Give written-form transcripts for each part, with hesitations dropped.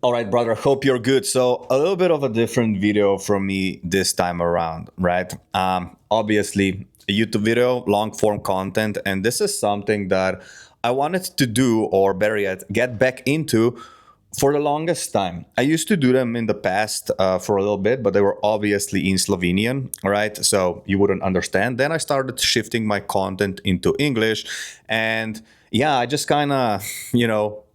All right, brother, hope you're good. So, a little bit of a different video from me this time around, right? Obviously, a YouTube video, long form content, and this is something that I wanted to do, or better yet, get back into for the longest time. I used to do them in the past for a little bit, but they were obviously in Slovenian, right? So you wouldn't understand. Then I started shifting my content into English, and yeah, I just kind of,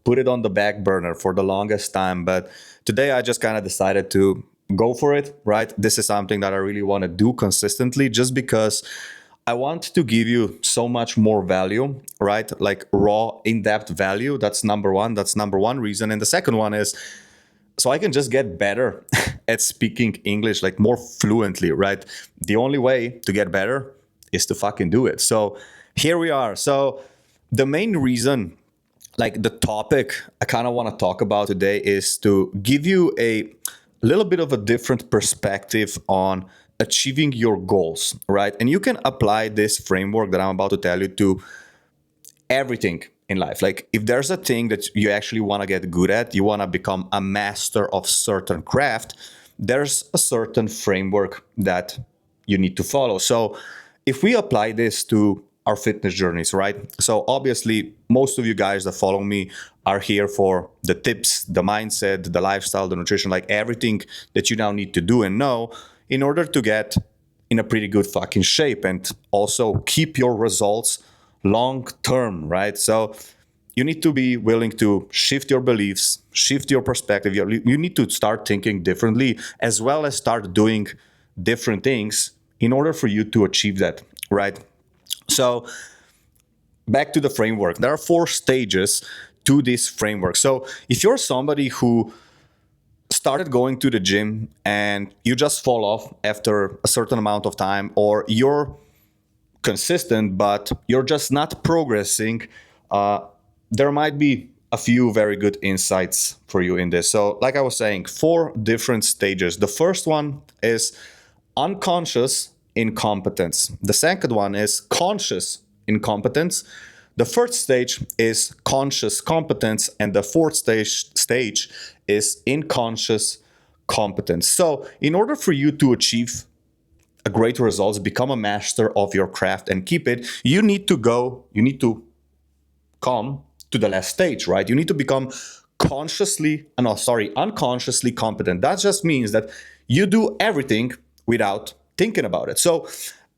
put it on the back burner for the longest time. But today I just kind of decided to go for it, right? This is something that I really want to do consistently just because I want to give you so much more value, right? Like raw, in-depth value. That's number one. That's number one reason. And the second one is so I can just get better at speaking English, like more fluently, right? The only way to get better is to fucking do it. So here we are. So the main reason, like the topic I kind of want to talk about today is to give you a little bit of a different perspective on achieving your goals, right? And you can apply this framework that I'm about to tell you to everything in life. Like if there's a thing that you actually want to get good at, you want to become a master of certain craft, there's a certain framework that you need to follow. So if we apply this to our fitness journeys, right? So obviously, most of you guys that follow me are here for the tips, the mindset, the lifestyle, the nutrition, like everything that you now need to do and know in order to get in a pretty good fucking shape and also keep your results long term, right? So you need to be willing to shift your beliefs, shift your perspective. You need to start thinking differently as well as start doing different things in order for you to achieve that, right? So back to the framework. There are 4 stages to this framework. So if you're somebody who started going to the gym and you just fall off after a certain amount of time, or you're consistent but you're just not progressing, there might be a few very good insights for you in this. So like I was saying, 4 different stages. The first one is unconscious incompetence. The second one is conscious incompetence. The third stage is conscious competence, and the fourth stage is unconscious competence. So in order for you to achieve a great results, become a master of your craft and keep it, you need to come to the last stage, right? You need to become unconsciously competent. That just means that you do everything without thinking about it. So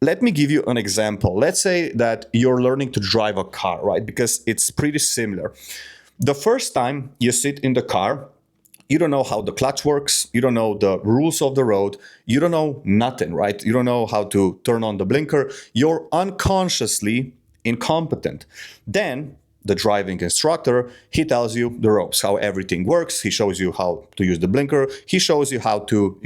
let me give you an example. Let's say that you're learning to drive a car, right? Because it's pretty similar. The first time you sit in the car, you don't know how the clutch works. You don't know the rules of the road. You don't know nothing, right? You don't know how to turn on the blinker. You're unconsciously incompetent. Then the driving instructor, he tells you the ropes, how everything works. He shows you how to use the blinker. He shows you how to,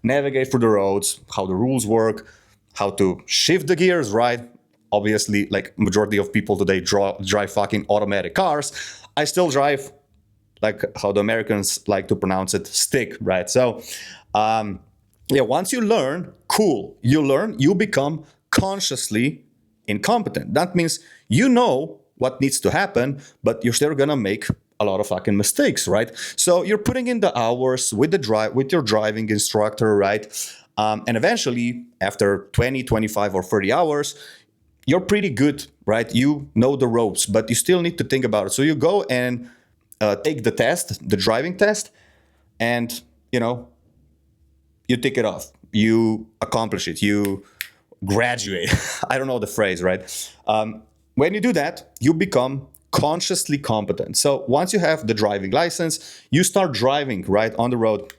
navigate through the roads, how the rules work, how to shift the gears, right? Obviously, like majority of people today drive fucking automatic cars. I still drive, like how the Americans like to pronounce it, stick, right? So, once you learn, cool. You become consciously incompetent. That means you know what needs to happen, but you're still gonna make a lot of fucking mistakes, right? So you're putting in the hours with your driving instructor, right? And eventually, after 20, 25, or 30 hours, you're pretty good, right? You know the ropes, but you still need to think about it. So you go and take the test, the driving test, and you tick it off. You accomplish it. You graduate. I don't know the phrase, right? When you do that, you become consciously competent. So once you have the driving license, you start driving right on the road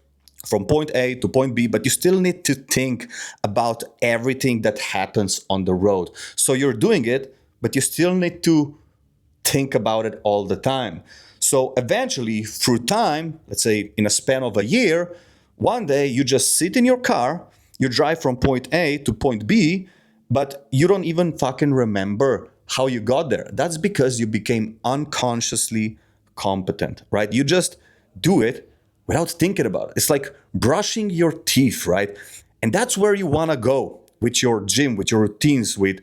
from point A to point B, but you still need to think about everything that happens on the road. So you're doing it, but you still need to think about it all the time. So eventually, through time, let's say in a span of a year, one day you just sit in your car, you drive from point A to point B, but you don't even fucking remember how you got there. That's because you became unconsciously competent, right? You just do it without thinking about it. It's like brushing your teeth, right? And that's where you want to go with your gym, with your routines, with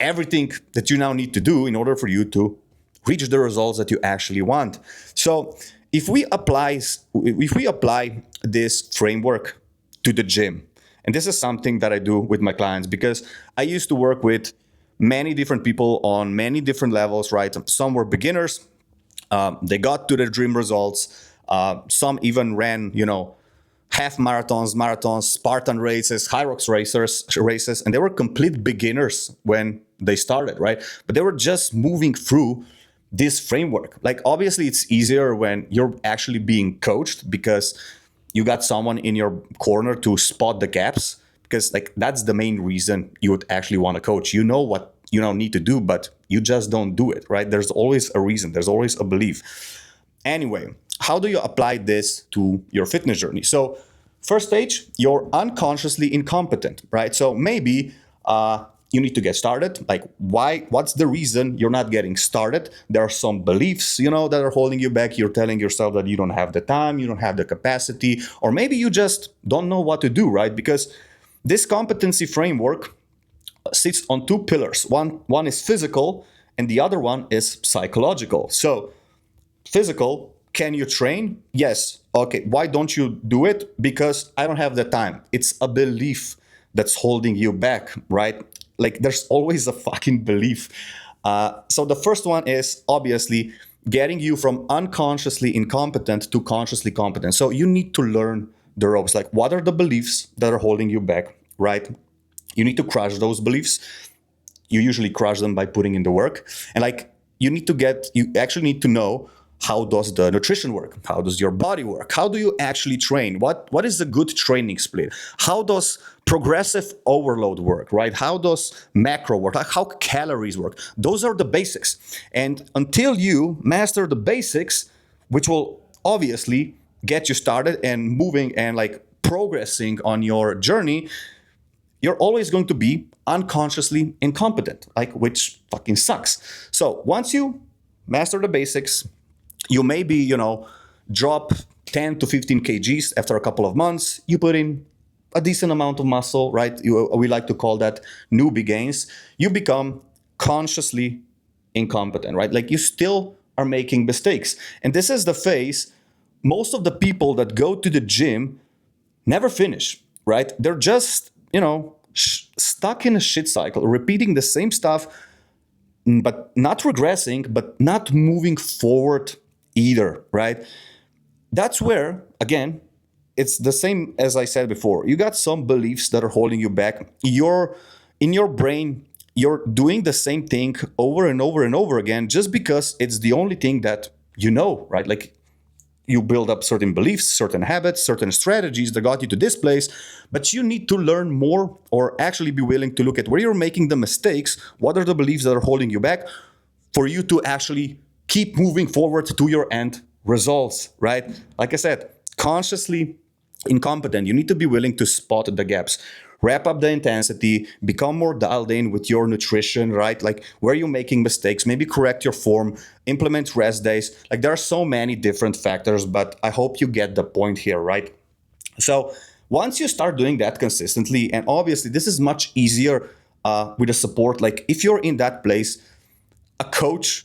everything that you now need to do in order for you to reach the results that you actually want. So if we apply this framework to the gym, and this is something that I do with my clients because I used to work with many different people on many different levels, right? Some were beginners, they got to their dream results. Some even ran, half marathons, Spartan races, races, and they were complete beginners when they started, right? But they were just moving through this framework. Like, obviously, it's easier when you're actually being coached because you got someone in your corner to spot the gaps. Because, like, that's the main reason you would actually want to coach. You know what you don't need to do, but you just don't do it, right? There's always a reason. There's always a belief. Anyway, how do you apply this to your fitness journey? So, first stage, you're unconsciously incompetent, right? So maybe you need to get started. Like, why? What's the reason you're not getting started? There are some beliefs, that are holding you back. You're telling yourself that you don't have the time, you don't have the capacity, or maybe you just don't know what to do, right? Because this competency framework sits on two pillars. One is physical, and the other one is psychological. So, physical, can you train? Yes. Okay. Why don't you do it? Because I don't have the time. It's a belief that's holding you back, right? Like, there's always a fucking belief. So the first one is obviously getting you from unconsciously incompetent to consciously competent. So you need to learn the ropes. Like, what are the beliefs that are holding you back, right? You need to crush those beliefs. You usually crush them by putting in the work. And like, you actually need to know, how does the nutrition work? How does your body work? How do you actually train? What is a good training split? How does progressive overload work, right? How does macro work? How calories work? Those are the basics. And until you master the basics, which will obviously get you started and moving and like progressing on your journey, you're always going to be unconsciously incompetent, like, which fucking sucks. So once you master the basics, you maybe, drop 10 to 15 kgs after a couple of months. You put in a decent amount of muscle, right? We like to call that newbie gains. You become consciously incompetent, right? Like, you still are making mistakes. And this is the phase most of the people that go to the gym never finish, right? They're just, stuck in a shit cycle, repeating the same stuff, but not regressing, but not moving forward either, right? That's where, again, it's the same as I said before. You got some beliefs that are holding you back. In your brain, you're doing the same thing over and over and over again just because it's the only thing that you know, right? Like, you build up certain beliefs, certain habits, certain strategies that got you to this place, but you need to learn more, or actually be willing to look at where you're making the mistakes. What are the beliefs that are holding you back for you to actually keep moving forward to your end results, right? Like I said, consciously incompetent. You need to be willing to spot the gaps, wrap up the intensity, become more dialed in with your nutrition, right? Like, where you're making mistakes, maybe correct your form, implement rest days. Like, there are so many different factors, but I hope you get the point here, right? So once you start doing that consistently, and obviously this is much easier with the support. Like, if you're in that place, a coach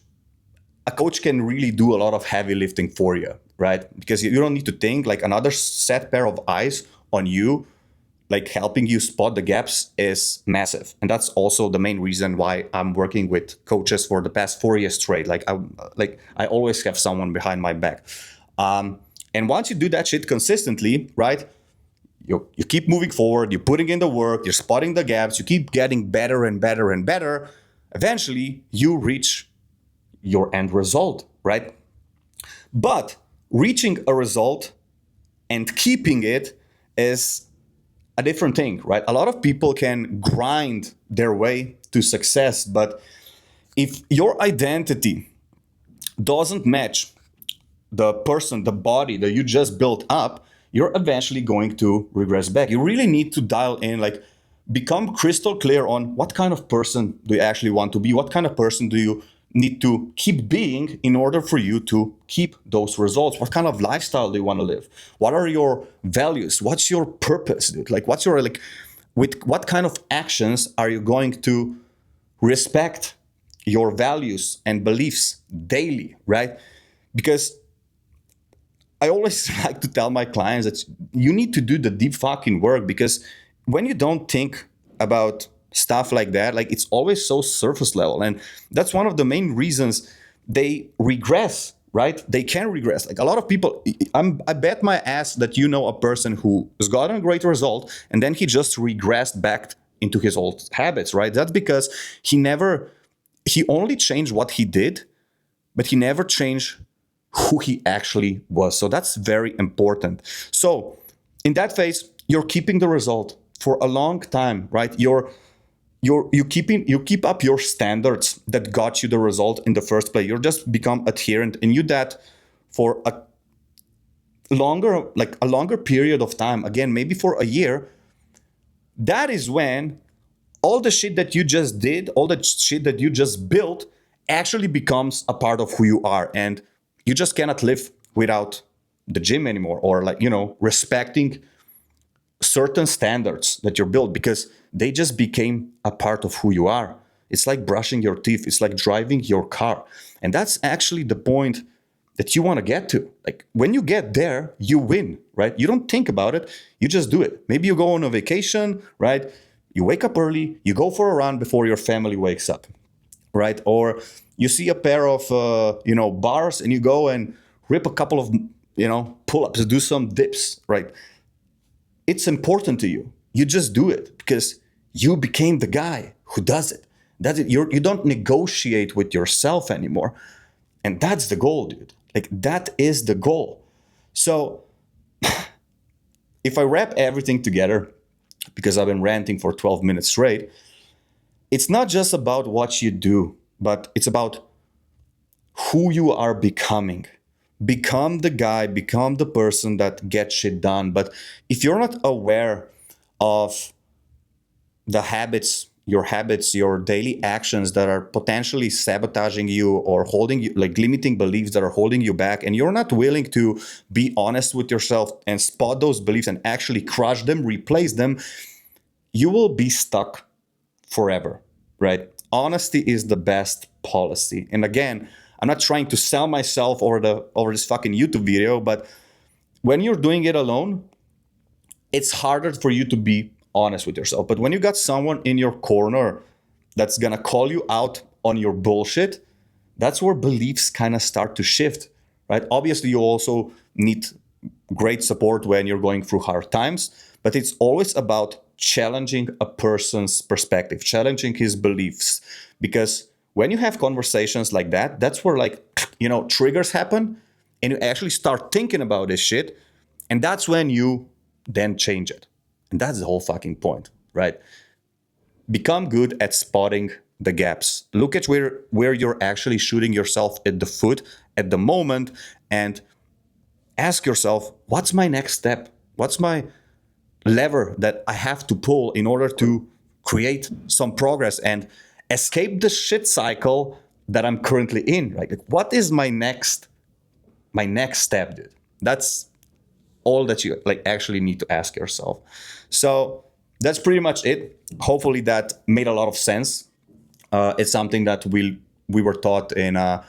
can really do a lot of heavy lifting for you, right? Because you don't need to think. Like, another set pair of eyes on you, like, helping you spot the gaps, is massive. And that's also the main reason why I'm working with coaches for the past 4 years straight. I always have someone behind my back. And once you do that shit consistently, right, you keep moving forward, you're putting in the work, you're spotting the gaps, you keep getting better and better and better. Eventually, you reach your end result, right? But reaching a result and keeping it is a different thing, right? A lot of people can grind their way to success, but if your identity doesn't match the person, the body that you just built up, you're eventually going to regress back. You really need to dial in, like, become crystal clear on what kind of person do you actually want to be? What kind of person do you need to keep being in order for you to keep those results? What kind of lifestyle do you want to live? What are your values? What's your purpose, dude? Like, what's your, like, with what kind of actions are you going to respect your values and beliefs daily, right? Because I always like to tell my clients that you need to do the deep fucking work, because when you don't think about stuff like that, like it's always so surface level. And that's one of the main reasons they regress, right? They can regress. Like a lot of people, I bet my ass that you know a person who has gotten a great result and then he just regressed back into his old habits, right? That's because he only changed what he did, but he never changed who he actually was. So that's very important. So in that phase, you're keeping the result for a long time, right? You keep up your standards that got you the result in the first place. You're just become adherent, and you that for a longer period of time. Again, maybe for a year. That is when all the shit that you just did, all the shit that you just built, actually becomes a part of who you are, and you just cannot live without the gym anymore, or respecting certain standards that you're built, because they just became a part of who you are. It's like brushing your teeth. It's like driving your car. And that's actually the point that you want to get to. Like when you get there, you win, right? You don't think about it. You just do it. Maybe you go on a vacation, right? You wake up early, you go for a run before your family wakes up, right? Or you see a pair of, bars and you go and rip a couple of, pull-ups, do some dips, right? It's important to you. You just do it because you became the guy who does it. That's it. You don't negotiate with yourself anymore. And that's the goal, dude. Like that is the goal. So if I wrap everything together, because I've been ranting for 12 minutes straight, it's not just about what you do, but it's about who you are becoming. Become the guy, become the person that gets shit done. But if you're not aware of the habits, your daily actions that are potentially sabotaging you or holding you, like limiting beliefs that are holding you back, and you're not willing to be honest with yourself and spot those beliefs and actually crush them, replace them, you will be stuck forever, right? Honesty is the best policy. And again, I'm not trying to sell myself over this fucking YouTube video, but when you're doing it alone, it's harder for you to be honest with yourself. But when you got someone in your corner that's gonna call you out on your bullshit, that's where beliefs kind of start to shift, right? Obviously, you also need great support when you're going through hard times, but it's always about challenging a person's perspective, challenging his beliefs. Because when you have conversations like that, that's where triggers happen and you actually start thinking about this shit. And that's when you then change it. And that's the whole fucking point, right? Become good at spotting the gaps. Look at where you're actually shooting yourself at the foot at the moment and ask yourself, what's my next step? What's my lever that I have to pull in order to create some progress and escape the shit cycle that I'm currently in? Like what is my next step, dude? That's all that you actually need to ask yourself. So that's pretty much it. Hopefully that made a lot of sense. It's something that we were taught in a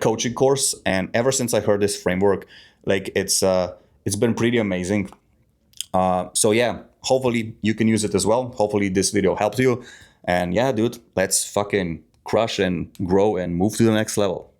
coaching course, and ever since I heard this framework, it's been pretty amazing. So yeah, hopefully you can use it as well. Hopefully this video helped you. And yeah, dude, let's fucking crush and grow and move to the next level.